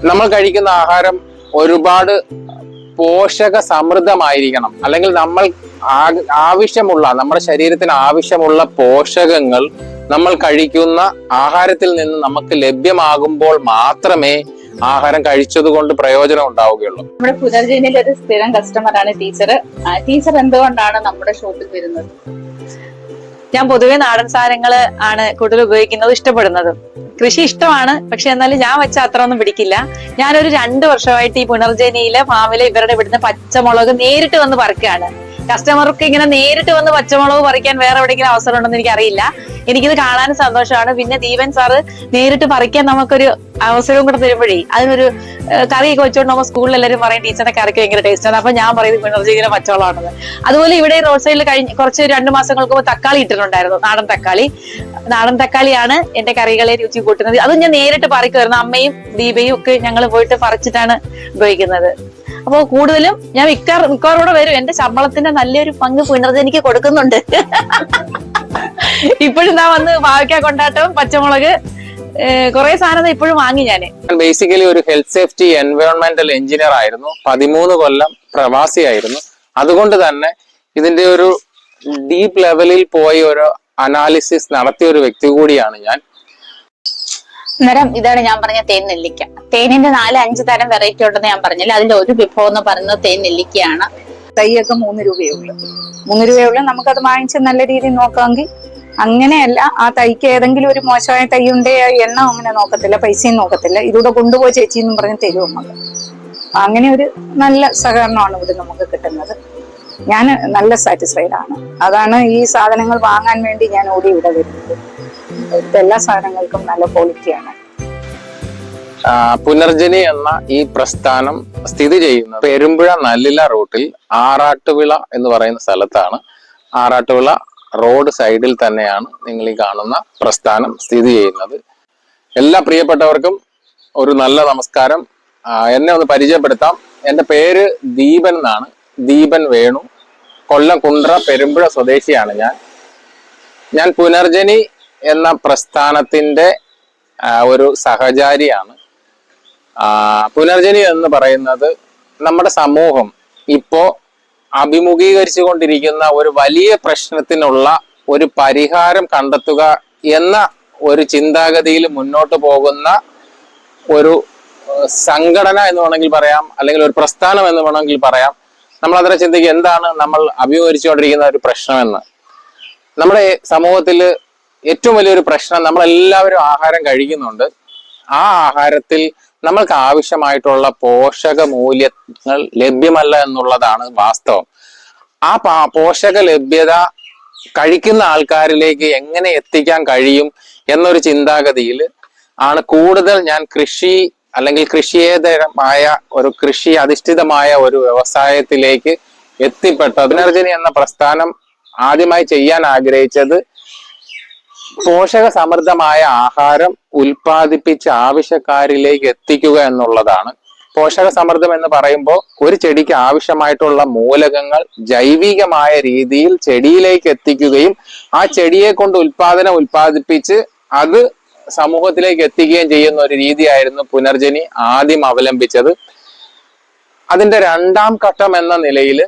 നമ്മൾ കഴിക്കുന്ന ആഹാരം ഒരുപാട് പോഷക സമൃദ്ധമായിരിക്കണം. അല്ലെങ്കിൽ നമ്മൾ ആവശ്യമുള്ള, നമ്മുടെ ശരീരത്തിന് ആവശ്യമുള്ള പോഷകങ്ങൾ നമ്മൾ കഴിക്കുന്ന ആഹാരത്തിൽ നിന്ന് നമുക്ക് ലഭ്യമാകുമ്പോൾ മാത്രമേ ആഹാരം കഴിച്ചത് കൊണ്ട് പ്രയോജനം ഉണ്ടാവുകയുള്ളൂ. നമ്മുടെ പുനർജനിയിൽ ഒരു സ്ഥിരം കസ്റ്റമറാണ് ടീച്ചർ. ടീച്ചർ എന്തുകൊണ്ടാണ് നമ്മുടെ ഷോപ്പിൽ വരുന്നത്? ഞാൻ പൊതുവെ നാടൻ സാധനങ്ങൾ ആണ് കൂടുതൽ ഉപയോഗിക്കുന്നത്, ഇഷ്ടപ്പെടുന്നത്. കൃഷി ഇഷ്ടമാണ്, പക്ഷെ എന്നാലും ഞാൻ വെച്ച അത്ര ഒന്നും പിടിക്കില്ല. ഞാനൊരു 2 വർഷമായിട്ട് ഈ പുനർജനിയിലെ ഫാമിലെ ഇവരുടെ ഇവിടുന്ന് പച്ചമുളക് നേരിട്ട് വന്ന് പറിക്കുകയാണ്. കസ്റ്റമർക്ക് ഇങ്ങനെ നേരിട്ട് വന്ന് പച്ചമുളക് പറിക്കാൻ വേറെ എവിടെയെങ്കിലും അവസരം ഉണ്ടെന്ന് എനിക്കറിയില്ല. എനിക്കിത് കാണാനും സന്തോഷമാണ്. പിന്നെ ദീപൻ സാറ് നേരിട്ട് പറിക്കാൻ നമുക്കൊരു അവസരവും കൂടെ തരുമ്പോഴേ അതിനൊരു കറിയൊക്കെ വെച്ചോണ്ട് നമ്മൾ സ്കൂളിൽ എല്ലാവരും പറയും ടീച്ചറിന്റെ കറിക്ക് ഭയങ്കര ടേസ്റ്റ് ആണ്. അപ്പൊ ഞാൻ പറയുന്നത് പുനർജീവിയിലെ പച്ചവളമാണെന്ന്. അതുപോലെ ഇവിടെ റോഡ് സൈഡിൽ കുറച്ച് 2 മാസങ്ങൾക്ക് മുമ്പ് തക്കാളി ഇട്ടിട്ടുണ്ടായിരുന്നു. നാടൻ തക്കാളിയാണ് എന്റെ കറികളെ രുചി കൂട്ടുന്നത്. അത് ഞാൻ നേരിട്ട് പറിക്കുമായിരുന്നു. അമ്മയും ദീപയും ഒക്കെ ഞങ്ങൾ പോയിട്ട് പറിച്ചിട്ടാണ് ഉപയോഗിക്കുന്നത്. അപ്പോൾ കൂടുതലും ഞാൻ മിക്കവാറൂടെ വരും. എന്റെ ശമ്പളത്തിന്റെ നല്ലൊരു പങ്ക് പുനർജനിക്ക് കൊടുക്കുന്നുണ്ട്. ഇപ്പോഴും ഞാൻ വന്ന് പാവയ്ക്ക കൊണ്ടാട്ടം, പച്ചമുളക്, കുറെ സാധനം ഇപ്പോഴും വാങ്ങി. ഞാൻ ബേസിക്കലി ഒരു ഹെൽത്ത് സേഫ്റ്റി എൻവയോൺമെന്റൽ എഞ്ചിനീയർ ആയിരുന്നു. 13 കൊല്ലം പ്രവാസിയായിരുന്നു. അതുകൊണ്ട് തന്നെ ഇതിന്റെ ഒരു ഡീപ്പ് ലെവലിൽ പോയി ഒരു അനാലിസിസ് നടത്തിയ ഒരു വ്യക്തി കൂടിയാണ് ഞാൻ. അന്നേരം ഇതാണ് ഞാൻ പറഞ്ഞ തേൻ നെല്ലിക്ക. തേനിന്റെ 4-5 തരം വെറൈറ്റി ഉണ്ടെന്ന് ഞാൻ പറഞ്ഞില്ല. അതിന്റെ ഒരു വിഭവം എന്ന് പറയുന്നത് തേൻ നെല്ലിക്കയാണ്. തൈയൊക്കെ 3 രൂപയുള്ളൂ. 3 രൂപയുള്ളൂ. നമുക്കത് വാങ്ങിച്ച് നല്ല രീതിയിൽ നോക്കാമെങ്കിൽ. അങ്ങനെയല്ല, ആ തൈക്ക് ഏതെങ്കിലും ഒരു മോശമായ തൈ ഉണ്ടേ എണ്ണ അങ്ങനെ നോക്കത്തില്ല, പൈസയും നോക്കത്തില്ല. ഇതൂടെ കൊണ്ടുപോയി ചേച്ചി എന്നും പറഞ്ഞ് തരും നമുക്ക്. അങ്ങനെ ഒരു നല്ല സഹകരണമാണ് ഇവിടെ നമുക്ക് കിട്ടുന്നത്. ഞാൻ നല്ല സാറ്റിസ്ഫൈഡ് ആണ്. അതാണ് ഈ സാധനങ്ങൾ വാങ്ങാൻ വേണ്ടി ഞാൻ ഓടി ഇവിടെ വരുന്നത്. എല്ലാ സാധനങ്ങൾക്കും നല്ല ക്വാളിറ്റിയാണ്. പുനർജനി എന്ന ഈ പ്രസ്ഥാനം സ്ഥിതി ചെയ്യുന്നത് പെരുമ്പുഴ നല്ലില റൂട്ടിൽ ആറാട്ടുവിള എന്ന് പറയുന്ന സ്ഥലത്താണ്. ആറാട്ടുവിള റോഡ് സൈഡിൽ തന്നെയാണ് നിങ്ങൾ ഈ കാണുന്ന പ്രസ്ഥാനം സ്ഥിതി ചെയ്യുന്നത്. എല്ലാ പ്രിയപ്പെട്ടവർക്കും ഒരു നല്ല നമസ്കാരം. എന്നെ ഒന്ന് പരിചയപ്പെടുത്താം. എൻ്റെ പേര് ദീപൻ എന്നാണ്. ദീപൻ വേണു. കൊല്ലം കുണ്ട്ര പെരുമ്പുഴ സ്വദേശിയാണ് ഞാൻ പുനർജനി എന്ന പ്രസ്ഥാനത്തിന്റെ ഒരു സഹചാരിയാണ്. പുനർജനി എന്ന് പറയുന്നത് നമ്മുടെ സമൂഹം ഇപ്പോ അഭിമുഖീകരിച്ചു കൊണ്ടിരിക്കുന്ന ഒരു വലിയ പ്രശ്നത്തിനുള്ള ഒരു പരിഹാരം കണ്ടെത്തുക എന്ന ഒരു ചിന്താഗതിയിൽ മുന്നോട്ട് പോകുന്ന ഒരു സംഘടന എന്ന് വേണമെങ്കിൽ പറയാം, അല്ലെങ്കിൽ ഒരു പ്രസ്ഥാനം എന്ന് വേണമെങ്കിൽ പറയാം. നമ്മൾ അതിനെ ചിന്തിക്കുക, എന്താണ് നമ്മൾ അഭിമുഖീകരിച്ചുകൊണ്ടിരിക്കുന്ന ഒരു പ്രശ്നമെന്ന്. നമ്മുടെ സമൂഹത്തിൽ ഏറ്റവും വലിയൊരു പ്രശ്നം, നമ്മളെല്ലാവരും ആഹാരം കഴിക്കുന്നുണ്ട്. ആ ആഹാരത്തിൽ നമ്മൾക്ക് ആവശ്യമായിട്ടുള്ള പോഷക മൂല്യങ്ങൾ ലഭ്യമല്ല എന്നുള്ളതാണ് വാസ്തവം. ആ പോഷക ലഭ്യത കഴിക്കുന്ന ആൾക്കാരിലേക്ക് എങ്ങനെ എത്തിക്കാൻ കഴിയും എന്നൊരു ചിന്താഗതിയിൽ ആണ് കൂടുതൽ ഞാൻ കൃഷി അല്ലെങ്കിൽ കൃഷിയേതരമായ ഒരു കൃഷി അധിഷ്ഠിതമായ ഒരു വ്യവസായത്തിലേക്ക് എത്തിപ്പെട്ടത്. പുനർജനി എന്ന പ്രസ്ഥാനം ആദ്യമായി ചെയ്യാൻ ആഗ്രഹിച്ചത് പോഷക സമൃദ്ധമായ ആഹാരം ഉൽപ്പാദിപ്പിച്ച് ആവശ്യക്കാരിലേക്ക് എത്തിക്കുക എന്നുള്ളതാണ്. പോഷക സമൃദ്ധം എന്ന് പറയുമ്പോൾ ഒരു ചെടിക്ക് ആവശ്യമായിട്ടുള്ള മൂലകങ്ങൾ ജൈവികമായ രീതിയിൽ ചെടിയിലേക്ക് എത്തിക്കുകയും ആ ചെടിയെ കൊണ്ട് ഉൽപ്പാദിപ്പിച്ച് അത് സമൂഹത്തിലേക്ക് എത്തിക്കുകയും ചെയ്യുന്ന ഒരു രീതിയായിരുന്നു പുനർജനി ആദ്യം അവലംബിച്ചത്. അതിന്റെ 2ാം ഘട്ടം എന്ന നിലയിൽ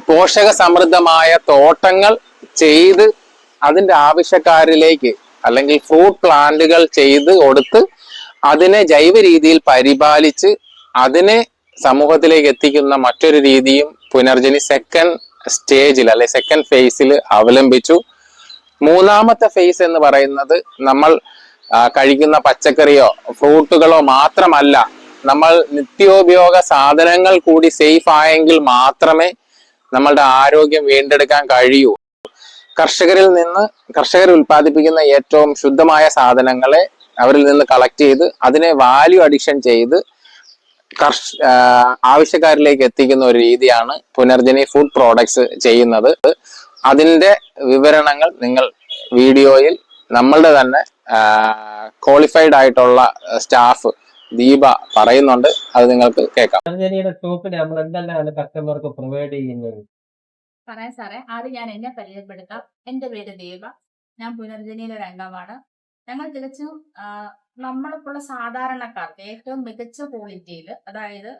പോഷക സമൃദ്ധമായ തോട്ടങ്ങൾ ചെയ്ത് അതിന്റെ ആവശ്യക്കാരിലേക്ക്, അല്ലെങ്കിൽ ഫ്രൂട്ട് പ്ലാന്റുകൾ ചെയ്ത് കൊടുത്ത് അതിനെ ജൈവ രീതിയിൽ പരിപാലിച്ച് അതിനെ സമൂഹത്തിലേക്ക് എത്തിക്കുന്ന മറ്റൊരു രീതിയും പുനർജനി സെക്കൻഡ് സ്റ്റേജിൽ അല്ലെ സെക്കൻഡ് ഫേസിൽ അവലംബിച്ചു. 3ാമത്തെ ഫേസ് എന്ന് പറയുന്നത് നമ്മൾ കഴിക്കുന്ന പച്ചക്കറിയോ ഫ്രൂട്ടുകളോ മാത്രമല്ല, നമ്മൾ നിത്യോപയോഗ സാധനങ്ങൾ കൂടി സേഫ് ആയെങ്കിൽ മാത്രമേ നമ്മളുടെ ആരോഗ്യം വീണ്ടെടുക്കാൻ കഴിയൂ. കർഷകർ ഉൽപ്പാദിപ്പിക്കുന്ന ഏറ്റവും ശുദ്ധമായ സാധനങ്ങളെ അവരിൽ നിന്ന് കളക്ട് ചെയ്ത് അതിനെ വാല്യൂ അഡിഷൻ ചെയ്ത് ആവശ്യക്കാരിലേക്ക് എത്തിക്കുന്ന ഒരു രീതിയാണ് പുനർജനി ഫുഡ് പ്രോഡക്ട്സ് ചെയ്യുന്നത്. അതിന്റെ വിവരണങ്ങൾ നിങ്ങൾ വീഡിയോയിൽ നമ്മളുടെ തന്നെ ക്വാളിഫൈഡ് ആയിട്ടുള്ള സ്റ്റാഫ് ദീപ പറയുന്നുണ്ട്. അത് നിങ്ങൾക്ക് കേൾക്കാം. പുനർജനിയുടെ ഷോപ്പിൽ നമ്മൾ എന്തെല്ലാം കസ്റ്റമർക്ക് പ്രൊവൈഡ് ചെയ്യുന്നത്? പറയാം സാറേ. ആദ്യം ഞാൻ എന്നെ പരിചയപ്പെടുത്താം. എൻ്റെ പേര് ദീപ. ഞാൻ പുനർജനിയിലെ ഒരു അംഗമാണ്. ഞങ്ങൾ തികച്ചും നമ്മളിപ്പോൾ സാധാരണക്കാർക്ക് ഏറ്റവും മികച്ച ക്വാളിറ്റിയിൽ, അതായത്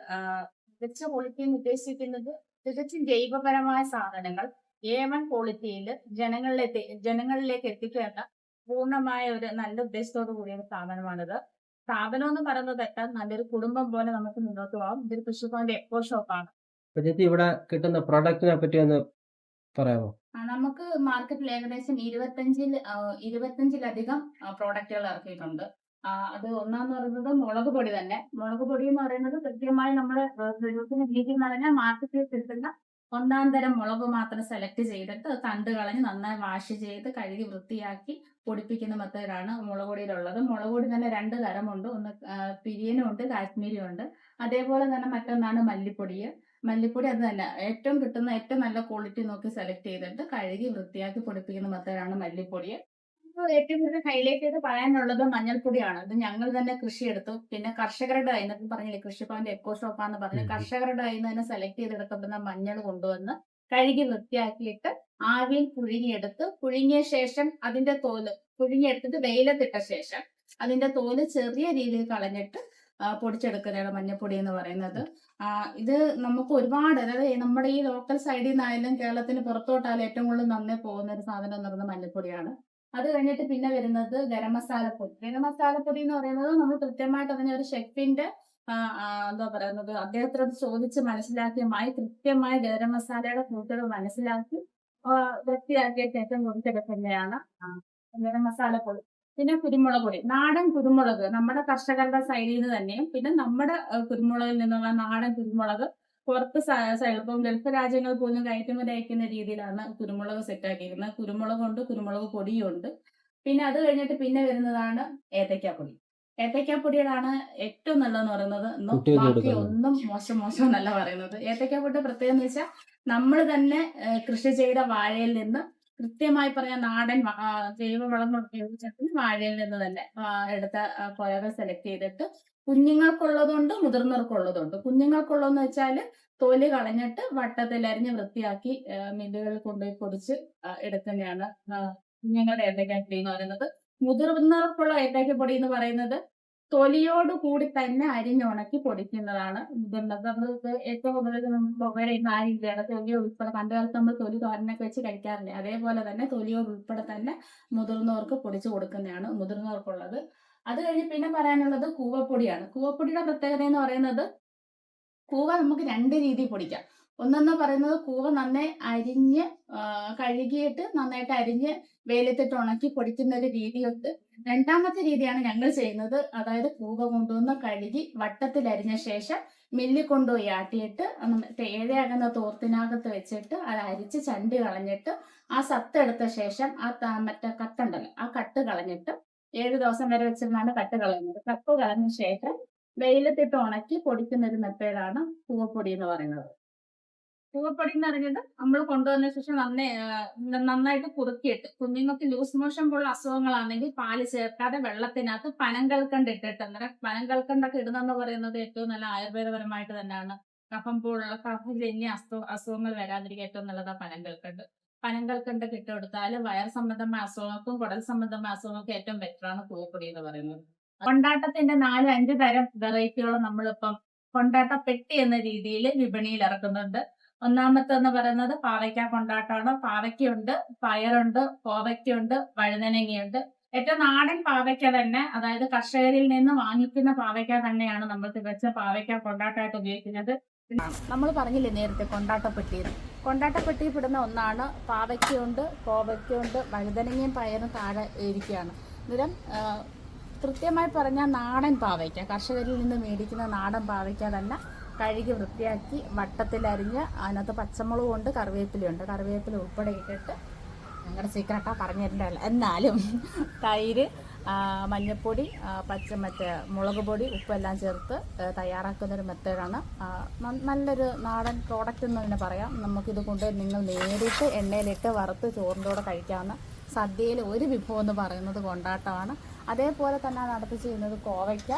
മികച്ച ക്വാളിറ്റി എന്ന് ഉദ്ദേശിക്കുന്നത് തികച്ചും ജൈവപരമായ സാധനങ്ങൾ A1 ക്വാളിറ്റിയിൽ ജനങ്ങളിലേക്ക് എത്തിക്കേണ്ട പൂർണ്ണമായ ഒരു നല്ല ഉദ്ദേശത്തോടു കൂടിയ ഒരു സ്ഥാപനമാണിത്. സ്ഥാപനം എന്ന് പറയുന്നത് നല്ലൊരു കുടുംബം പോലെ നമുക്ക് മുന്നോട്ട് പോകാം. ഇതൊരു കൃഷിഭവന്റെ എക്കോ ഷോപ്പാണ്. അപ്പൊ ചേച്ചി ഇവിടെ കിട്ടുന്ന പ്രൊഡക്റ്റിനെ പറ്റി ഒന്ന് പറയാമോ? നമുക്ക് മാർക്കറ്റിൽ ഏകദേശം 25-ലധികം പ്രോഡക്റ്റുകൾ ഇറക്കിയിട്ടുണ്ട്. അത് ഒന്നാന്ന് പറയുന്നത് മുളക് പൊടി തന്നെ. മുളക് പൊടി എന്ന് പറയുന്നത് കൃത്യമായി നമ്മൾ പ്രൊഡ്യൂസിന് രീതിയിൽ എന്ന് പറഞ്ഞാൽ മാർക്കറ്റിൽ കിട്ടുന്ന ഒന്നാം തരം മുളക് മാത്രം സെലക്ട് ചെയ്തിട്ട് തണ്ട് കളഞ്ഞ് നന്നായി വാഷ് ചെയ്ത് കഴുകി വൃത്തിയാക്കി പൊടിപ്പിക്കുന്ന മെത്തേഡാണ് മുളക് പൊടിയിലുള്ളത്. മുളക് പൊടി തന്നെ 2 തരമുണ്ട്. ഒന്ന് പിരിയനും ഉണ്ട്, കാശ്മീരിയും ഉണ്ട്. അതേപോലെ തന്നെ മറ്റൊന്നാണ് മല്ലിപ്പൊടി. മല്ലിപ്പൊടി അത് തന്നെ ഏറ്റവും കിട്ടുന്ന ഏറ്റവും നല്ല ക്വാളിറ്റി നോക്കി സെലക്ട് ചെയ്തിട്ട് കഴുകി വൃത്തിയാക്കി പൊടിപ്പിക്കുന്ന മെത്തേഡാണ് മല്ലിപ്പൊടി. ഏറ്റവും കൂടുതൽ ഹൈലൈറ്റ് ചെയ്ത് പറയാനുള്ളത് മഞ്ഞൾപ്പൊടിയാണ്. ഇത് ഞങ്ങൾ തന്നെ കൃഷിയെടുത്തു. പിന്നെ കർഷകരുടെ കയ്യിൽ നിന്ന് പറഞ്ഞില്ലേ, കൃഷിഭവന്റെ എക്കോ ഷോപ്പാന്ന് പറഞ്ഞ് കർഷകരുടെ കയ്യിൽ നിന്ന് തന്നെ സെലക്ട് ചെയ്തെടുക്കപ്പെടുന്ന മഞ്ഞൾ കൊണ്ടുവന്ന് കഴുകി വൃത്തിയാക്കിയിട്ട് ആവിയിൽ പുഴുങ്ങിയ ശേഷം അതിന്റെ തോല് പുഴുങ്ങിയെടുത്തിട്ട് വെയിലത്തിട്ട ശേഷം അതിന്റെ തോല് ചെറിയ രീതിയിൽ കളഞ്ഞിട്ട് പൊടിച്ചെടുക്കുന്നതാണ് മഞ്ഞൾപ്പൊടി എന്ന് പറയുന്നത്. ഇത് നമുക്ക് ഒരുപാട്, അതായത് നമ്മുടെ ഈ ലോക്കൽ സൈഡിൽ നിന്നായാലും കേരളത്തിന് പുറത്തോട്ടായാലും ഏറ്റവും കൂടുതൽ നന്നേ പോകുന്ന ഒരു സാധനം എന്ന് പറയുന്നത് മഞ്ഞൾപ്പൊടിയാണ്. അത് കഴിഞ്ഞിട്ട് പിന്നെ വരുന്നത് ഗരം മസാലപ്പൊടി. ഗരം മസാലപ്പൊടി എന്ന് പറയുന്നത് നമ്മൾ കൃത്യമായിട്ട് അതിനെ ഒരു ഷെഫിന്റെ എന്താ പറയുന്നത് അദ്ദേഹത്തോട് ചോദിച്ച് മനസ്സിലാക്കിയമായി കൃത്യമായ ഗരം മസാലയുടെ കൂട്ടുകൾ മനസ്സിലാക്കി വൃത്തിയാക്കിയ ശേഷം പൊടിച്ചെടുക്കുന്നതാണ് ഗരം മസാലപ്പൊടി. പിന്നെ കുരുമുളക് പൊടി, നാടൻ കുരുമുളക് നമ്മുടെ കർഷകരുടെ സൈഡിൽ നിന്ന് തന്നെയും പിന്നെ നമ്മുടെ കുരുമുളകിൽ നിന്നുള്ള നാടൻ കുരുമുളക് പുറത്ത് ഇപ്പം ഗൾഫ് രാജ്യങ്ങൾ പോലും കയറ്റുമതി അയക്കുന്ന രീതിയിലാണ് കുരുമുളക് സെറ്റാക്കിയിരിക്കുന്നത്. കുരുമുളക് ഉണ്ട്, കുരുമുളക് പൊടിയും ഉണ്ട്. പിന്നെ അത് കഴിഞ്ഞിട്ട് പിന്നെ വരുന്നതാണ് ഏത്തയ്ക്കാപ്പൊടി. ഏത്തയ്ക്കാപ്പൊടിയാണ് ഏറ്റവും നല്ലതെന്ന് പറയുന്നത്. ബാക്കി ഒന്നും മോശം എന്നല്ല പറയുന്നത്. ഏത്തയ്ക്കാപ്പൊടി പ്രത്യേകം എന്ന് വെച്ചാൽ നമ്മൾ തന്നെ കൃഷി ചെയ്ത വാഴയിൽ നിന്ന് കൃത്യമായി പറയാൻ നാടൻ ജൈവവളങ്ങൾ ഉപയോഗിച്ചിട്ട് വാഴയിൽ നിന്ന് തന്നെ എടുത്ത കൊലകൾ സെലക്ട് ചെയ്തിട്ട് കുഞ്ഞുങ്ങൾക്കുള്ളതുണ്ട്, മുതിർന്നവർക്കുള്ളതുണ്ട്. കുഞ്ഞുങ്ങൾക്കുള്ളതെന്ന് വെച്ചാൽ തൊലി കളഞ്ഞിട്ട് വട്ടത്തിൽ അരിഞ്ഞ് വൃത്തിയാക്കി മില്ലുകളിൽ കൊണ്ടുപോയി പൊടിച്ച് എടുക്കുന്നതാണ് കുഞ്ഞുങ്ങളുടെ ഏത്തയ്ക്കാപ്പൊടി എന്ന് പറയുന്നത്. മുതിർന്നവർക്കുള്ള ഏത്തയ്ക്കാപ്പൊടി എന്ന് പറയുന്നത് തൊലിയോട് കൂടി തന്നെ അരിഞ്ഞുണക്കി പൊടിക്കുന്നതാണ്. നമുക്ക് ഏറ്റവും കൂടുതൽ കാര്യമാണ് തൊലി ഉൾപ്പെടെ പണ്ട് കാലത്ത് നമ്മൾ തൊലി തോരനൊക്കെ വെച്ച് കഴിക്കാറില്ല. അതേപോലെ തന്നെ തൊലിയോട് ഉൾപ്പെടെ തന്നെ മുതിർന്നവർക്ക് പൊടിച്ചു കൊടുക്കുന്നതാണ് മുതിർന്നവർക്കുള്ളത്. അത് കഴിഞ്ഞ് പിന്നെ പറയാനുള്ളത് കൂവപ്പൊടിയാണ്. കൂവപ്പൊടിയുടെ പ്രത്യേകത എന്ന് പറയുന്നത് കൂവ നമുക്ക് 2 രീതിയിൽ പൊടിക്കാം. ഒന്നെന്ന് പറയുന്നത് കൂവ നന്നായി അരിഞ്ഞ് കഴുകിയിട്ട് നന്നായിട്ട് അരിഞ്ഞ് വെയിലത്തിട്ട് ഉണക്കി പൊടിക്കുന്ന ഒരു രീതിയുണ്ട്. രണ്ടാമത്തെ രീതിയാണ് ഞങ്ങൾ ചെയ്യുന്നത്. അതായത് കൂവ കൊണ്ടുവന്ന് കഴുകി വട്ടത്തിൽ അരിഞ്ഞ ശേഷം മില്ലിൽ കൊണ്ടുപോയി ആട്ടിയിട്ട് ഏഴയാകുന്ന തോർത്തിനകത്ത് വെച്ചിട്ട് അത് അരിച്ച് ചണ്ടി കളഞ്ഞിട്ട് ആ സത്ത് എടുത്ത ശേഷം മറ്റേ കട്ടുണ്ടല്ലോ ആ കട്ട് കളഞ്ഞിട്ട് 7 ദിവസം വരെ വെച്ചിരുന്നാണ് കട്ട് കളയുന്നത്. കട്ട് കളഞ്ഞ ശേഷം വെയിലത്തിട്ട് ഉണക്കി പൊടിക്കുന്ന ഒരു മെത്തേഡാണ് കൂവപ്പൊടി എന്ന് പറയുന്നത്. കൂവപ്പൊടി എന്ന് പറയുന്നത് നമ്മൾ കൊണ്ടുവന്ന ശേഷം നന്നായിട്ട് കുറുക്കിയിട്ട് കുഞ്ഞുങ്ങൾക്ക് ലൂസ് മോഷൻ പോലുള്ള അസുഖങ്ങളാണെങ്കിൽ പാല് ചേർക്കാതെ വെള്ളത്തിനകത്ത് പനങ്കൽക്കണ്ട് ഇട്ടിട്ട്, അന്നേരം പനങ്കൽക്കണ്ടൊക്കെ ഇടുന്നെന്ന് പറയുന്നത് ഏറ്റവും നല്ല ആയുർവേദപരമായിട്ട് തന്നെയാണ്. കഫജന്യ അസുഖങ്ങൾ വരാതിരിക്കുക ഏറ്റവും നല്ലതാണ് പനങ്കൽക്കണ്ട്. പനങ്കൽക്കണ്ടൊക്കെ ഇട്ട് കൊടുത്താൽ വയർ സംബന്ധമായ അസുഖങ്ങൾക്കും കുടൽ സംബന്ധമായ അസുഖങ്ങൾക്കും ഏറ്റവും ബെറ്ററാണ് കൂവപ്പൊടി എന്ന് പറയുന്നത്. കൊണ്ടാട്ടത്തിന്റെ 4-5 തരം വെറൈറ്റികൾ നമ്മളിപ്പം കൊണ്ടാട്ട പെട്ടി എന്ന രീതിയിൽ വിപണിയിൽ ഇറക്കുന്നുണ്ട്. ഒന്നാമത്തെന്ന് പറയുന്നത് പാവയ്ക്ക കൊണ്ടാട്ടമാണ്. പാവയ്ക്കുണ്ട്, പയറുണ്ട്, കോവയ്ക്കുണ്ട്, വഴുതനങ്ങയുണ്ട്. ഏറ്റവും നാടൻ പാവയ്ക്ക തന്നെ, അതായത് കർഷകരിൽ നിന്ന് വാങ്ങിക്കുന്ന പാവയ്ക്ക തന്നെയാണ് നമ്മൾ തികച്ച പാവയ്ക്ക കൊണ്ടാട്ടമായിട്ട് ഉപയോഗിക്കുന്നത്. നമ്മൾ പറഞ്ഞില്ലേ നേരത്തെ കൊണ്ടാട്ടപ്പെട്ടിയിൽ പെടുന്ന ഒന്നാണ് പാവയ്ക്കുണ്ട്, കോവയ്ക്കുണ്ട്, വഴുതനങ്ങയും പയറും താഴെ ഇരിക്കുകയാണ്. അന്നേരം കൃത്യമായി പറഞ്ഞാൽ നാടൻ പാവയ്ക്ക, കർഷകരിൽ നിന്ന് മേടിക്കുന്ന നാടൻ പാവയ്ക്ക തന്നെ കഴുകി വൃത്തിയാക്കി വട്ടത്തിലരിഞ്ഞ് അതിനകത്ത് പച്ചമുളകുണ്ട്, കറിവേപ്പിലയുണ്ട്. കറിവേപ്പില ഉൾപ്പെടെ ഇട്ടിട്ട് ഞങ്ങളുടെ സീക്രട്ടാ പറഞ്ഞു തരേണ്ടതല്ല, എന്നാലും തൈര്, മഞ്ഞൾപ്പൊടി, മറ്റേ മുളക് പൊടി, ഉപ്പെല്ലാം ചേർത്ത് തയ്യാറാക്കുന്നൊരു മെത്തേഡാണ്. നല്ലൊരു നാടൻ പ്രോഡക്റ്റ് എന്ന് തന്നെ പറയാം. നമുക്കിത് കൊണ്ട് നിങ്ങൾ നേരിട്ട് എണ്ണയിലിട്ട് വറുത്ത് ചോറിൻ്റെ കൂടെ കഴിക്കാവുന്ന സദ്യയിൽ ഒരു വിഭവം എന്ന് പറയുന്നത് കൊണ്ടാട്ടമാണ്. അതേപോലെ തന്നെ നടത്തി ചെയ്യുന്നത് കോവയ്ക്ക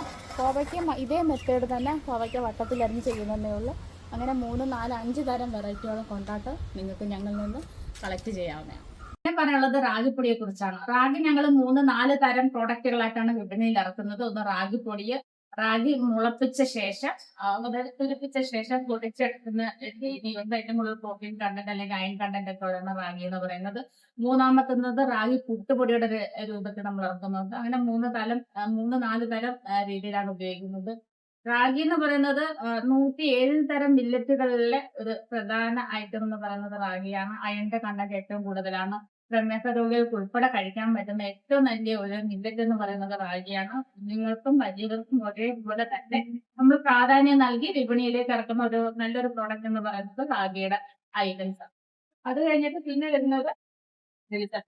ഇതേ മെത്തേഡ് തന്നെ കോവയ്ക്ക വട്ടത്തിലരിഞ്ഞ് ചെയ്യുന്നതേ ഉള്ളൂ. അങ്ങനെ 3, 4, 5 തരം വെറൈറ്റികളും കൊണ്ടാട്ടം നിങ്ങൾക്ക് ഞങ്ങളിൽ നിന്ന് കളക്ട് ചെയ്യാവുന്നതാണ്. പറയാനുള്ളത് റാഗിപ്പൊടിയെ കുറിച്ചാണ്. റാഗി ഞങ്ങൾ 3-4 തരം പ്രോഡക്റ്റുകളായിട്ടാണ് വിപണിയിൽ ഇറക്കുന്നത്. ഒന്ന് റാഗിപ്പൊടി, റാഗി മുളപ്പിച്ച ശേഷം അതായത് തുരിപ്പിച്ച ശേഷം പൊടിച്ചെടുക്കുന്ന രീതിയുണ്ട്. ഏറ്റവും കൂടുതൽ പ്രോട്ടീൻ കണ്ടന്റ് അല്ലെങ്കിൽ അയൺ കണ്ടന്റ് ഒക്കെ ഉള്ള റാഗി എന്ന് പറയുന്നത്. മൂന്നാമത്തുന്നത് റാഗി പുട്ടുപൊടിയുടെ രൂപത്തിൽ നമ്മൾ ഇറക്കുന്നുണ്ട്. അങ്ങനെ 3-4 തരം രീതിയിലാണ് ഉപയോഗിക്കുന്നത്. റാഗി എന്ന് പറയുന്നത് 107 തരം മില്ലറ്റുകളിലെ ഒരു പ്രധാന ഐറ്റം എന്ന് പറയുന്നത് റാഗിയാണ്. അയണിന്റെ കണ്ടന്റ് ഏറ്റവും കൂടുതലാണ്. പ്രമേഹ രോഗികൾക്ക് ഉൾപ്പെടെ കഴിക്കാൻ പറ്റുന്ന ഏറ്റവും നല്ല ഒരു മില്ലറ്റ് എന്ന് പറയുന്നത് റാഗിയാണ്. കുഞ്ഞുങ്ങൾക്കും വലിയവർക്കും ഒരേപോലെ തന്നെ നമ്മൾ പ്രാധാന്യം നൽകി വിപണിയിലേക്ക് ഇറക്കുന്ന ഒരു നല്ലൊരു പ്രോഡക്റ്റ് എന്ന് പറയുന്നത് റാഗിയുടെ ഐറ്റംസ് ആണ്. അത് കഴിഞ്ഞിട്ട് പിന്നെ വരുന്നത് വെളിച്ചെണ്ണ,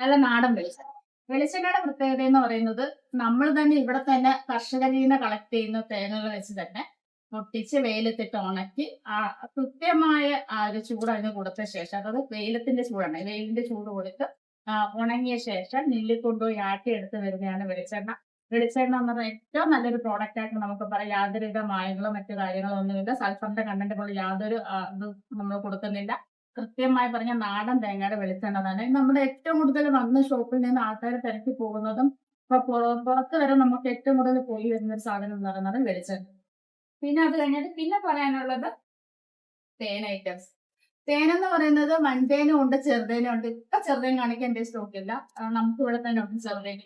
നല്ല നാടൻ വെളിച്ചെണ്ണ. വെളിച്ചെണ്ണയുടെ പ്രത്യേകത എന്ന് പറയുന്നത് നമ്മൾ തന്നെ ഇവിടെ തന്നെ കർഷകരിൽ നിന്ന് കളക്ട് ചെയ്യുന്ന തേങ്ങകൾ വെച്ച് തന്നെ പൊട്ടിച്ച് വെയിലത്തിട്ട് ഉണക്കി കൃത്യമായ ഒരു ചൂട് അതിന് കൊടുത്ത ശേഷം, അതായത് വെയിലത്തിന്റെ ചൂടാണ്, വെയിലിന്റെ ചൂട് കൊടുത്ത് ഉണങ്ങിയ ശേഷം മില്ലിൽ കൊണ്ടുപോയി ആട്ടിയെടുത്ത് വരുന്നതാണ് വെളിച്ചെണ്ണ. വെളിച്ചെണ്ണ എന്ന് പറഞ്ഞാൽ ഏറ്റവും നല്ലൊരു പ്രോഡക്റ്റ് ആയിട്ട് നമുക്ക് പറയാം. യാതൊരുവിധ മായങ്ങളോ മറ്റു കാര്യങ്ങളോ ഒന്നുമില്ല. സൾഫറിന്റെ കണ്ടന്റ് പോലെ യാതൊരു ഇതും നമ്മൾ കൊടുക്കുന്നില്ല. കൃത്യമായി പറഞ്ഞ നാടൻ തേങ്ങയുടെ വെളിച്ചെണ്ണ തന്നെ. നമ്മുടെ ഏറ്റവും കൂടുതൽ വന്ന ഷോപ്പിൽ നിന്ന് ആൾക്കാർ തിരക്കി പോകുന്നതും പുറത്ത് വരെ നമുക്ക് ഏറ്റവും കൂടുതൽ പോയി വരുന്ന ഒരു സാധനം എന്ന് പറയുന്നത് വെളിച്ചെണ്ണ. പിന്നെ അത് കഴിഞ്ഞിട്ട് പിന്നെ പറയാനുള്ളത് തേൻ ഐറ്റംസ്. തേനെന്ന് പറയുന്നത് വൻതേനും ഉണ്ട്, ചെറുതേനും ഉണ്ട്. ഇപ്പൊ ചെറുതേൻ കാണിക്കാൻ എന്റെ സ്റ്റോക്കില്ല, നമുക്ക് ഇവിടെ തന്നെ ഉണ്ട് ചെറുതേൻ.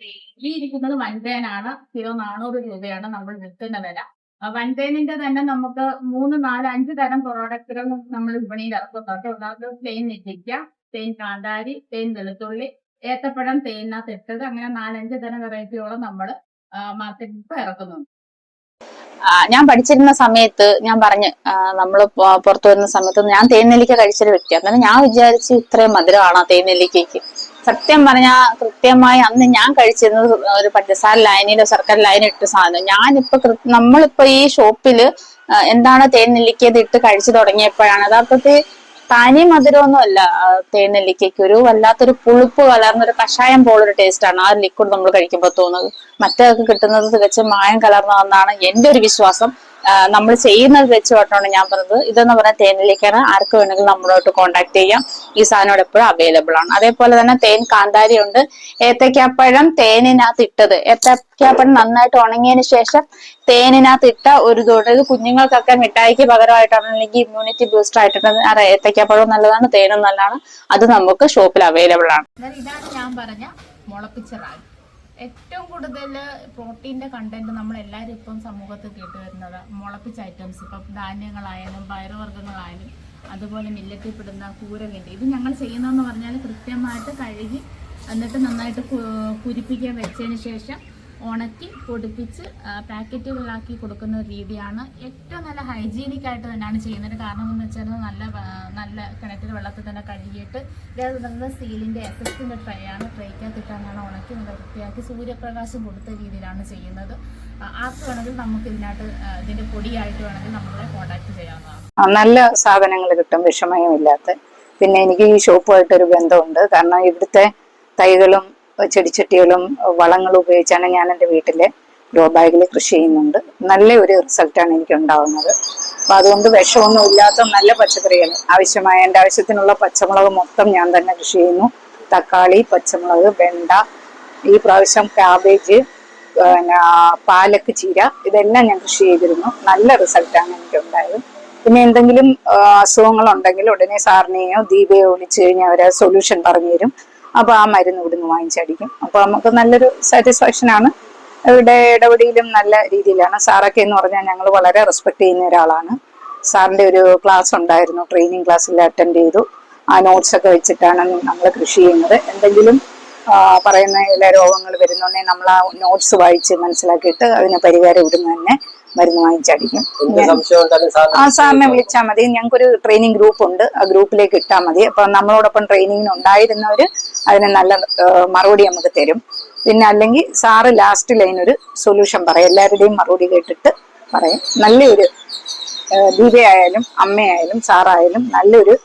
ഈ ഇരിക്കുന്നത് വൻതേനാണ്. കിലോ 400 രൂപയാണ് നമ്മൾ വിൽക്കുന്ന വില. വൻതേനിന്റെ തന്നെ നമുക്ക് 3, 4, 5 തരം പ്രോഡക്റ്റുകൾ നമ്മൾ വിപണിയിൽ ഇറക്കുന്നുണ്ട്. ഒന്നാമത് തേൻ നെല്ലിക്ക, തേൻ കാന്താരി, തേൻ വെളുത്തുള്ളി, ഏത്തപ്പഴം തേനിനകത്ത് ഇട്ടത്, അങ്ങനെ 4-5 തരം വെറൈറ്റിയോളം നമ്മൾ മാർക്കറ്റിൽ ഇപ്പൊ ഇറക്കുന്നുണ്ട്. ഞാൻ പഠിച്ചിരുന്ന സമയത്ത് ഞാൻ പറഞ്ഞു, നമ്മൾ പുറത്തു വരുന്ന സമയത്ത് ഞാൻ തേൻനെല്ലിക്ക കഴിച്ചൊരു വ്യക്തിയാണ്. അന്നേരം ഞാൻ വിചാരിച്ചു ഇത്രയും മധുരമാണോ തേൻനെല്ലിക്കയ്ക്ക്. സത്യം പറഞ്ഞാൽ കൃത്യമായി അന്ന് ഞാൻ കഴിച്ചിരുന്നത് ഒരു പഞ്ചസാര ലൈനിലോ ശർക്കര ലൈനിൽ ഇട്ട സാധനം. ഞാനിപ്പോ നമ്മളിപ്പോ ഈ ഷോപ്പില് എന്താണ് തേൻനെല്ലിക്കത് ഇട്ട് കഴിച്ചു തുടങ്ങിയപ്പോഴാണ് യഥാർത്ഥത്തിൽ തനി മധുരമൊന്നും അല്ല തേൻനെല്ലിക്കയ്ക്ക്, ഒരു വല്ലാത്തൊരു പുളിപ്പ് കലർന്നൊരു കഷായം പോലൊരു ടേസ്റ്റ് ആണ് ആ ലിക്വിഡ് നമ്മൾ കഴിക്കുമ്പോൾ തോന്നുന്നത്. മറ്റേതൊക്കെ കിട്ടുന്നത് തികച്ചും മായം കലർന്നതെന്നാണ് എന്റെ ഒരു വിശ്വാസം. നമ്മൾ ചെയ്യുന്നത് വെച്ചുകൊണ്ടാണ് ഞാൻ പറഞ്ഞത്. ഇതെന്ന് പറഞ്ഞാൽ തേനിലേക്കാണ്. ആർക്ക് വേണമെങ്കിലും നമ്മളോട്ട് കോൺടാക്ട് ചെയ്യാം. ഈ സാധനം എപ്പോഴും അവൈലബിൾ ആണ്. അതേപോലെ തന്നെ തേൻ കാന്താരി ഉണ്ട്. ഏത്തക്കാപ്പഴം തേനിനകത്ത് ഇട്ടത്, ഏത്തക്കാപ്പഴം നന്നായിട്ട് ഉണങ്ങിയതിന് ശേഷം തേനിനകത്ത് ഇട്ട ഒരു ഇതുണ്ട്. ഇത് കുഞ്ഞുങ്ങൾക്കൊക്കെ മിഠായിക്ക് പകരമായിട്ടാണ്, അല്ലെങ്കിൽ ഇമ്മ്യൂണിറ്റി ബൂസ്റ്റർ ആയിട്ടാണ്. ഏത്തക്കാപ്പഴവും നല്ലതാണ്, തേനും നല്ലതാണ്. അത് നമുക്ക് ഷോപ്പിൽ അവൈലബിൾ ആണ്. ഇതാണ് ഞാൻ പറഞ്ഞ മുളപ്പിച്ച റാഗി. ഏറ്റവും കൂടുതൽ പ്രോട്ടീന്റെ കണ്ടന്റ് നമ്മൾ എല്ലാവരും ഇപ്പം സമൂഹത്തിൽ കേട്ട് വരുന്നത് മുളപ്പിച്ച ഐറ്റംസ്. ഇപ്പം ധാന്യങ്ങളായാലും പയറുവർഗ്ഗങ്ങളായാലും അതുപോലെ മില്ലറ്റിൽ പെടുന്ന കൂരകേണ്ടി. ഇത് ഞങ്ങൾ ചെയ്യുന്നതെന്ന് പറഞ്ഞാൽ കൃത്യമായിട്ട് കഴുകി എന്നിട്ട് നന്നായിട്ട് കുരിപ്പിക്കാൻ വെച്ചതിന് ശേഷം ഉണക്കി പൊടിപ്പിച്ച് പാക്കറ്റുകളാക്കി കൊടുക്കുന്ന ഒരു രീതിയാണ്. ഏറ്റവും നല്ല ഹൈജീനിക് ആയിട്ട് തന്നെയാണ് ചെയ്യുന്നത്. കാരണം എന്ന് വെച്ചാൽ നല്ല കിണറ്റിൽ വെള്ളത്തിൽ തന്നെ കഴുകിയിട്ട് ഇതേപോലെ സ്റ്റീലിന്റെ എസെസ്റ്റിന്റെ ട്രേ ആണ്. ട്രേക്കകത്തിട്ടാണ് ഉണക്കി നല്ല വൃത്തിയാക്കി സൂര്യപ്രകാശം കൊടുത്ത രീതിയിലാണ് ചെയ്യുന്നത്. ആർക്ക് വേണമെങ്കിൽ നമുക്ക് ഇതിന്റെ പൊടിയായിട്ട് വേണമെങ്കിൽ നമ്മളെ കോൺടാക്ട് ചെയ്യാവുന്നതാണ്. നല്ല സാധനങ്ങൾ കിട്ടും, വിഷമയമില്ലാത്ത. പിന്നെ എനിക്ക് ഈ ഷോപ്പുമായിട്ടൊരു ബന്ധമുണ്ട്. കാരണം ഇവിടുത്തെ തൈകളും ചെടിച്ചട്ടികളും വളങ്ങളും ഉപയോഗിച്ചാണ് ഞാൻ എൻ്റെ വീട്ടിലെ ഗ്രോ ബാഗിൽ കൃഷി ചെയ്യുന്നുണ്ട്. നല്ല ഒരു റിസൾട്ടാണ് എനിക്ക് ഉണ്ടാവുന്നത്. അപ്പൊ അതുകൊണ്ട് വിഷമൊന്നും ഇല്ലാത്ത നല്ല പച്ചക്കറികൾ, എൻ്റെ ആവശ്യത്തിനുള്ള പച്ചമുളക് മൊത്തം ഞാൻ തന്നെ കൃഷി ചെയ്യുന്നു. തക്കാളി, പച്ചമുളക്, വെണ്ട, ഈ പ്രാവശ്യം ക്യാബേജ്, പിന്നെ പാലക്ക്, ചീര, ഇതെല്ലാം ഞാൻ കൃഷി ചെയ്തിരുന്നു. നല്ല റിസൾട്ടാണ് എനിക്ക് ഉണ്ടായത്. പിന്നെ എന്തെങ്കിലും അസുഖങ്ങളുണ്ടെങ്കിൽ ഉടനെ സാറിനെയോ ദീപയോ വിളിച്ചു കഴിഞ്ഞാൽ അവർ സൊല്യൂഷൻ പറഞ്ഞു തരും. അപ്പൊ ആ മരുന്ന് ഇവിടുന്ന് വാങ്ങിച്ചടിക്കും. അപ്പൊ നമുക്ക് നല്ലൊരു സാറ്റിസ്ഫാക്ഷൻ ആണ്. ഇവിടെ ഇടപെടലും നല്ല രീതിയിലാണ്. സാറൊക്കെ എന്ന് പറഞ്ഞാൽ ഞങ്ങൾ വളരെ റെസ്പെക്ട് ചെയ്യുന്ന ഒരാളാണ്. സാറിന്റെ ഒരു ക്ലാസ് ഉണ്ടായിരുന്നു, ട്രെയിനിങ് ക്ലാസ്സിൽ അറ്റൻഡ് ചെയ്തു. ആ നോട്ട്സ് ഒക്കെ വെച്ചിട്ടാണ് നമ്മൾ കൃഷി ചെയ്യുന്നത്. എന്തെങ്കിലും പറയുന്ന എല്ലാ രോഗങ്ങൾ വരുന്നുണ്ടെങ്കിൽ നമ്മൾ ആ നോട്ട്സ് വായിച്ച് മനസ്സിലാക്കിയിട്ട് അതിന് പരിഹാരം ഇവിടുന്ന് തന്നെ മരുന്ന് വാങ്ങിച്ചടിക്കും. ആ സാറിനെ വിളിച്ചാൽ മതി. ഞങ്ങൾക്കൊരു ട്രെയിനിങ് ഗ്രൂപ്പ് ഉണ്ട്, ആ ഗ്രൂപ്പിലേക്ക് ഇട്ടാൽ മതി. അപ്പൊ നമ്മളോടൊപ്പം ട്രെയിനിങ്ങിന് ഉണ്ടായിരുന്നവര് അതിന് നല്ല മറുപടി നമുക്ക് തരും. പിന്നെ അല്ലെങ്കിൽ സാറ് ലാസ്റ്റ് ലൈൻ ഒരു സൊല്യൂഷൻ പറയും, എല്ലാവരുടെയും മറുപടി കേട്ടിട്ട് പറയും. നല്ലൊരു ദീപയായാലും അമ്മയായാലും സാറായാലും നല്ലൊരു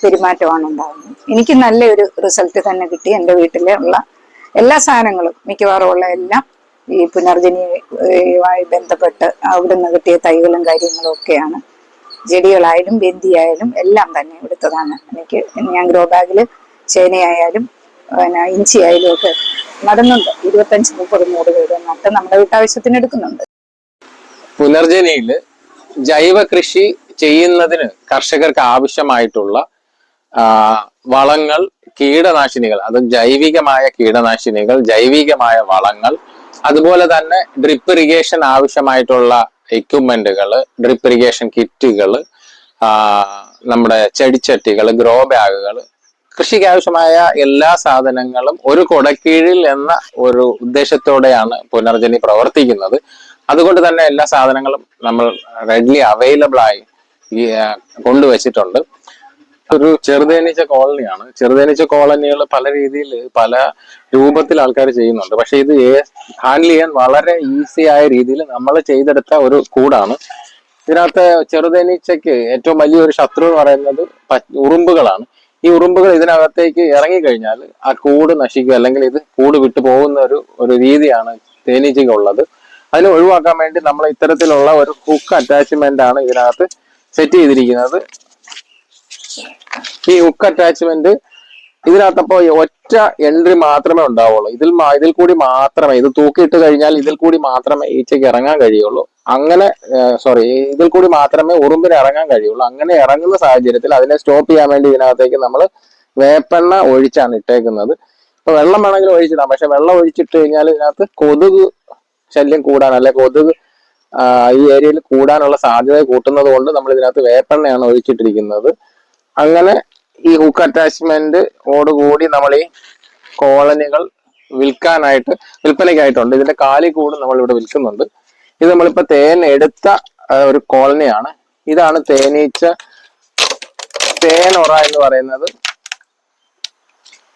പെരുമാറ്റമാണ് ഉണ്ടാകുന്നത്. എനിക്ക് നല്ലൊരു റിസൾട്ട് തന്നെ കിട്ടി. എൻ്റെ വീട്ടിലെ ഉള്ള എല്ലാ സാധനങ്ങളും മിക്കവാറും ഉള്ള എല്ലാം ഈ പുനർജനിയുമായി ബന്ധപ്പെട്ട് അവിടുന്ന് കിട്ടിയ തൈകളും കാര്യങ്ങളും ഒക്കെയാണ്. ചെടികളായാലും ബന്ദിയായാലും എല്ലാം തന്നെ എടുത്തതാണ്. ഞാൻ ഗ്രോ ബാഗിൽ ചേനയായാലും പിന്നെ ഇഞ്ചി ആയാലും ഒക്കെ നടുന്നുണ്ട്. 25-30 മൂട് വീട് നട്ട് നമ്മുടെ വീട്ടാവശ്യത്തിന് എടുക്കുന്നുണ്ട്. പുനർജനിയില് ജൈവ കൃഷി ചെയ്യുന്നതിന് കർഷകർക്ക് ആവശ്യമായിട്ടുള്ള വളങ്ങൾ, കീടനാശിനികൾ, അത് ജൈവികമായ കീടനാശിനികൾ, ജൈവികമായ വളങ്ങൾ, അതുപോലെ തന്നെ ഡ്രിപ്പ് ഇറിഗേഷൻ ആവശ്യമായിട്ടുള്ള എക്യുപ്മെന്റുകൾ, ഡ്രിപ്പ് ഇറിഗേഷൻ കിറ്റുകൾ, നമ്മുടെ ചെടിച്ചട്ടികൾ, ഗ്രോ ബാഗുകൾ, കൃഷിക്ക് ആവശ്യമായ എല്ലാ സാധനങ്ങളും ഒരു കൊടക്കീഴിൽ എന്ന ഒരു ഉദ്ദേശത്തോടെയാണ് പുനർജനി പ്രവർത്തിക്കുന്നത്. അതുകൊണ്ട് തന്നെ എല്ലാ സാധനങ്ങളും നമ്മൾ റെഡിലി അവൈലബിൾ ആയി കൊണ്ടുവച്ചിട്ടുണ്ട്. ഒരു ചെറുതേനീച്ച കോളനിയാണ്. ചെറുതേനീച്ച കോളനികൾ പല രീതിയിൽ പല രൂപത്തിൽ ആൾക്കാർ ചെയ്യുന്നുണ്ട്. പക്ഷെ ഇത് ഹാൻഡിൽ ചെയ്യാൻ വളരെ ഈസി ആയ രീതിയിൽ നമ്മൾ ചെയ്തെടുത്ത ഒരു കൂടാണ്. ഇതിനകത്ത് ചെറുതേനീച്ചയ്ക്ക് ഏറ്റവും വലിയൊരു ശത്രു എന്ന് പറയുന്നത് ഉറുമ്പുകളാണ്. ഈ ഉറുമ്പുകൾ ഇതിനകത്തേക്ക് ഇറങ്ങിക്കഴിഞ്ഞാൽ ആ കൂട് നശിക്കുക, അല്ലെങ്കിൽ ഇത് കൂട് വിട്ടു പോകുന്ന ഒരു രീതിയാണ് തേനീച്ചയ്ക്ക് ഉള്ളത്. അതിന് ഒഴിവാക്കാൻ വേണ്ടി നമ്മൾ ഇത്തരത്തിലുള്ള ഒരു ഹുക്ക് അറ്റാച്ച്മെന്റ് ആണ് ഇതിനകത്ത് സെറ്റ് ചെയ്തിരിക്കുന്നത്. ഈ ഹുക്ക് അറ്റാച്ച്മെന്റ് ഇതിനകത്തപ്പോ ഒറ്റ എൻട്രി മാത്രമേ ഉണ്ടാവുള്ളൂ. ഇതിൽ കൂടി മാത്രമേ, ഇത് തൂക്കിയിട്ട് കഴിഞ്ഞാൽ ഇതിൽ കൂടി മാത്രമേ ഈച്ചയ്ക്ക് ഇറങ്ങാൻ കഴിയുള്ളൂ. അങ്ങനെ ഇതിൽ കൂടി മാത്രമേ ഉറുമ്പിന് ഇറങ്ങാൻ കഴിയുള്ളൂ. അങ്ങനെ ഇറങ്ങുന്ന സാഹചര്യത്തിൽ അതിനെ സ്റ്റോപ്പ് ചെയ്യാൻ വേണ്ടി ഇതിനകത്തേക്ക് നമ്മൾ വേപ്പെണ്ണ ഒഴിച്ചാണ് ഇട്ടേക്കുന്നത്. ഇപ്പൊ വെള്ളം വേണമെങ്കിലും ഒഴിച്ചിടാം. പക്ഷെ വെള്ളം ഒഴിച്ചിട്ട് കഴിഞ്ഞാൽ ഇതിനകത്ത് കൊതുക് ശല്യം കൂടാൻ, അല്ലെ കൊതുക് ഈ ഏരിയയിൽ കൂടാനുള്ള സാധ്യത കൂട്ടുന്നത് കൊണ്ട് നമ്മൾ ഇതിനകത്ത് വേപ്പെണ്ണയാണ് ഒഴിച്ചിട്ടിരിക്കുന്നത്. അങ്ങനെ ഈ ഹുക്ക് അറ്റാച്ച്മെന്റോടുകൂടി നമ്മൾ ഈ കോളനികൾ വിൽപ്പനയ്ക്കായിട്ടുണ്ട്. ഇതിന്റെ കാലിക്കൂട് നമ്മൾ ഇവിടെ വിൽക്കുന്നുണ്ട്. ഇത് നമ്മളിപ്പോ തേൻ എടുത്ത ഒരു കോളനിയാണ്. ഇതാണ് തേനൊറ എന്ന് പറയുന്നത്.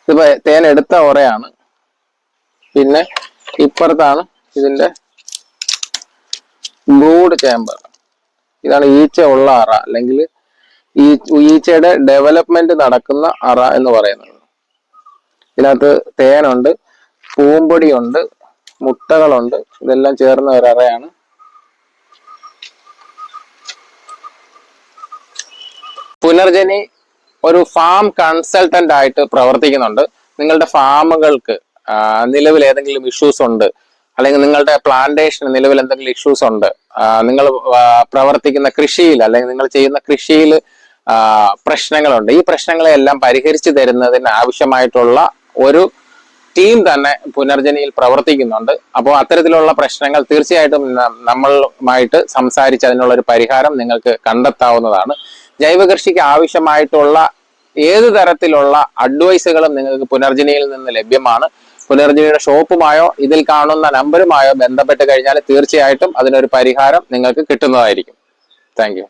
ഇതിപ്പോ തേൻ എടുത്ത ഒറയാണ്. പിന്നെ ഇപ്പുറത്താണ് ഇതിന്റെ ബ്രൂഡ് ചേമ്പർ. ഇതാണ് ഈച്ച ഉള്ള അറ, അല്ലെങ്കിൽ ഈ ഈച്ചയുടെ ഡെവലപ്മെന്റ് നടക്കുന്ന അറ എന്ന് പറയുന്നത്. ഇതിനകത്ത് തേനുണ്ട്, പൂമ്പൊടിയുണ്ട്, മുട്ടകളുണ്ട്. ഇതെല്ലാം ചേർന്ന ഒരു അറയാണ്. പുനർജനി ഒരു ഫാം കൺസൾട്ടന്റ് ആയിട്ട് പ്രവർത്തിക്കുന്നുണ്ട്. നിങ്ങളുടെ ഫാമുകൾക്ക് നിലവിൽ ഏതെങ്കിലും ഇഷ്യൂസ് ഉണ്ട്, അല്ലെങ്കിൽ നിങ്ങളുടെ പ്ലാന്റേഷന് നിലവിൽ എന്തെങ്കിലും ഇഷ്യൂസ് ഉണ്ട്, നിങ്ങൾ പ്രവർത്തിക്കുന്ന കൃഷിയിൽ അല്ലെങ്കിൽ നിങ്ങൾ ചെയ്യുന്ന കൃഷിയിൽ പ്രശ്നങ്ങളുണ്ട്, ഈ പ്രശ്നങ്ങളെല്ലാം പരിഹരിച്ചു തരുന്നതിന് ആവശ്യമായിട്ടുള്ള ഒരു ടീം തന്നെ പുനർജനിയിൽ പ്രവർത്തിക്കുന്നുണ്ട്. അപ്പോൾ അത്തരത്തിലുള്ള പ്രശ്നങ്ങൾ തീർച്ചയായിട്ടും നമ്മളുമായിട്ട് സംസാരിച്ച് അതിനുള്ള ഒരു പരിഹാരം നിങ്ങൾക്ക് കണ്ടെത്താവുന്നതാണ്. ജൈവ കൃഷിക്ക് ആവശ്യമായിട്ടുള്ള ഏത് തരത്തിലുള്ള അഡ്വൈസുകളും നിങ്ങൾക്ക് പുനർജനിയിൽ നിന്ന് ലഭ്യമാണ്. പുനർജനിയുടെ ഷോപ്പുമായോ ഇതിൽ കാണുന്ന നമ്പറുമായോ ബന്ധപ്പെട്ട് കഴിഞ്ഞാൽ തീർച്ചയായിട്ടും അതിനൊരു പരിഹാരം നിങ്ങൾക്ക് കിട്ടുന്നതായിരിക്കും. Thank you.